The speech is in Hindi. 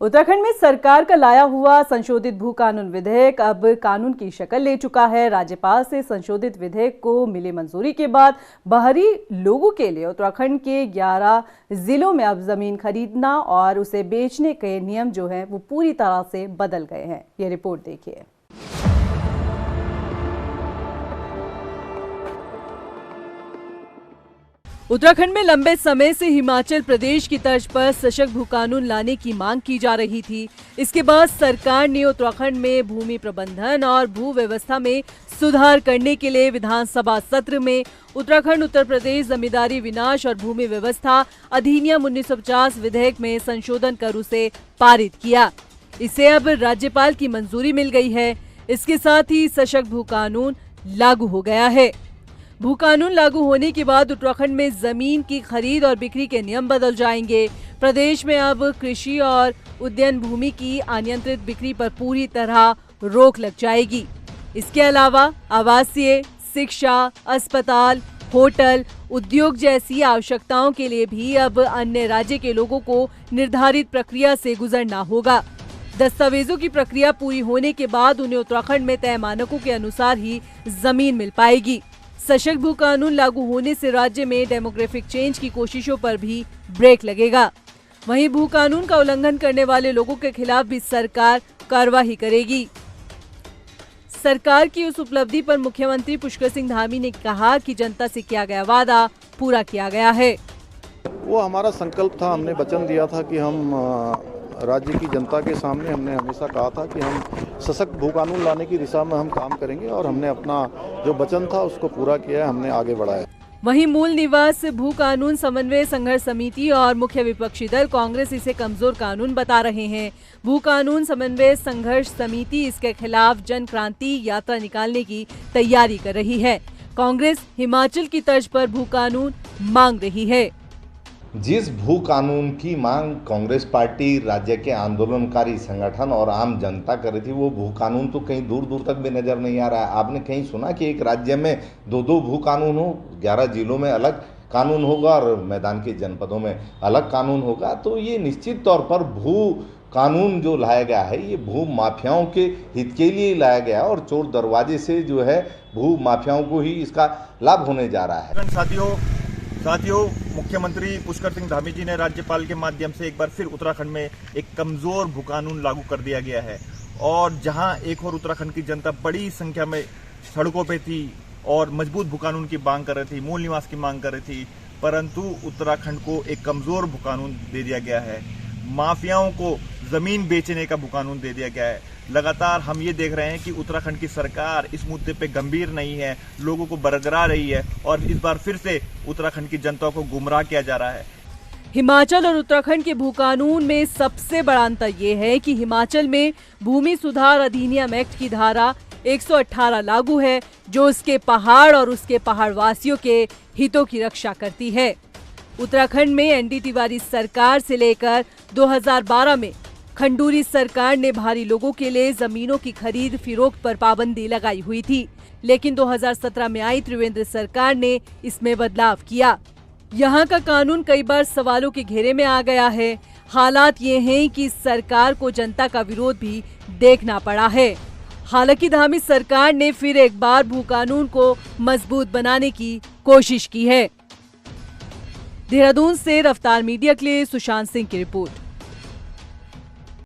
उत्तराखंड में सरकार का लाया हुआ संशोधित भू कानून विधेयक अब कानून की शक्ल ले चुका है। राज्यपाल से संशोधित विधेयक को मिली मंजूरी के बाद बाहरी लोगों के लिए उत्तराखंड के 11 जिलों में अब जमीन खरीदना और उसे बेचने के नियम जो हैं वो पूरी तरह से बदल गए हैं। ये रिपोर्ट देखिए। उत्तराखंड में लंबे समय से हिमाचल प्रदेश की तर्ज पर सशक्त भू कानून लाने की मांग की जा रही थी। इसके बाद सरकार ने उत्तराखंड में भूमि प्रबंधन और भू व्यवस्था में सुधार करने के लिए विधानसभा सत्र में उत्तराखंड उत्तर प्रदेश जमींदारी विनाश और भूमि व्यवस्था अधिनियम 1950 विधेयक में संशोधन कर उसे पारित किया। इसे अब राज्यपाल की मंजूरी मिल गई है। इसके साथ ही सशक्त भू कानून लागू हो गया है। भू कानून लागू होने के बाद उत्तराखंड में जमीन की खरीद और बिक्री के नियम बदल जाएंगे। प्रदेश में अब कृषि और उद्यान भूमि की अनियंत्रित बिक्री पर पूरी तरह रोक लग जाएगी। इसके अलावा आवासीय, शिक्षा, अस्पताल, होटल, उद्योग जैसी आवश्यकताओं के लिए भी अब अन्य राज्य के लोगों को निर्धारित प्रक्रिया से गुजरना होगा। दस्तावेजों की प्रक्रिया पूरी होने के बाद उन्हें उत्तराखंड में तय मानकों के अनुसार ही जमीन मिल पाएगी। सशक्त भू कानून लागू होने से राज्य में डेमोग्राफिक चेंज की कोशिशों पर भी ब्रेक लगेगा। वहीं भू कानून का उल्लंघन करने वाले लोगों के खिलाफ भी सरकार कार्रवाई करेगी। सरकार की उस उपलब्धि पर मुख्यमंत्री पुष्कर सिंह धामी ने कहा कि जनता से किया गया वादा पूरा किया गया है। वो हमारा संकल्प था, हमने वचन दिया था कि हम राज्य की जनता के सामने हमने हमेशा कहा था कि हम सशक्त भू कानून लाने की दिशा में हम काम करेंगे और हमने अपना जो वचन था उसको पूरा किया है, हमने आगे बढ़ाया। वहीं मूल निवास भू कानून समन्वय संघर्ष समिति और मुख्य विपक्षी दल कांग्रेस इसे कमजोर कानून बता रहे हैं। भू कानून समन्वय संघर्ष समिति इसके खिलाफ जन क्रांति यात्रा निकालने की तैयारी कर रही है। कांग्रेस हिमाचल की तर्ज पर भू कानून मांग रही है। जिस भू कानून की मांग कांग्रेस पार्टी, राज्य के आंदोलनकारी संगठन और आम जनता कर रही थी, वो भू कानून तो कहीं दूर दूर तक भी नजर नहीं आ रहा है। आपने कहीं सुना कि एक राज्य में दो भू कानून हो, 11 जिलों में अलग कानून होगा और मैदान के जनपदों में अलग कानून होगा। तो ये निश्चित तौर पर भू कानून जो लाया गया है ये भू माफियाओं के हित के लिए लाया गया और चोर दरवाजे से जो है भू माफियाओं को ही इसका लाभ होने जा रहा है। साथियों, मुख्यमंत्री पुष्कर सिंह धामी जी ने राज्यपाल के माध्यम से एक बार फिर उत्तराखंड में एक कमजोर भू कानून लागू कर दिया गया है। और जहां एक और उत्तराखंड की जनता बड़ी संख्या में सड़कों पे थी और मजबूत भू कानून की मांग कर रही थी, मूल निवास की मांग कर रही थी, परंतु उत्तराखंड को एक कमजोर भू कानून दे दिया गया है। माफियाओं को जमीन बेचने का भू कानून दे दिया गया है। लगातार हम ये देख रहे हैं कि उत्तराखंड की सरकार इस मुद्दे पे गंभीर नहीं है, लोगों को बरगला रही है और इस बार फिर से उत्तराखंड की जनता को गुमराह किया जा रहा है। हिमाचल और उत्तराखंड के भू कानून में सबसे बड़ा अंतर ये है कि हिमाचल में भूमि सुधार अधिनियम एक्ट की धारा 118 लागू है, जो उसके पहाड़ और उसके पहाड़ वासियों के हितों की रक्षा करती है। उत्तराखंड में एनडी तिवारी सरकार से लेकर 2012 में खंडूरी सरकार ने भारी लोगों के लिए जमीनों की खरीद फिरोख्त पर पाबंदी लगाई हुई थी, लेकिन 2017 में आई त्रिवेंद्र सरकार ने इसमें बदलाव किया। यहाँ का कानून कई बार सवालों के घेरे में आ गया है। हालात ये हैं कि सरकार को जनता का विरोध भी देखना पड़ा है। हालांकि धामी सरकार ने फिर एक बार भू कानून को मजबूत बनाने की कोशिश की है। देहरादून से रफ्तार मीडिया के लिए सुशांत सिंह की रिपोर्ट।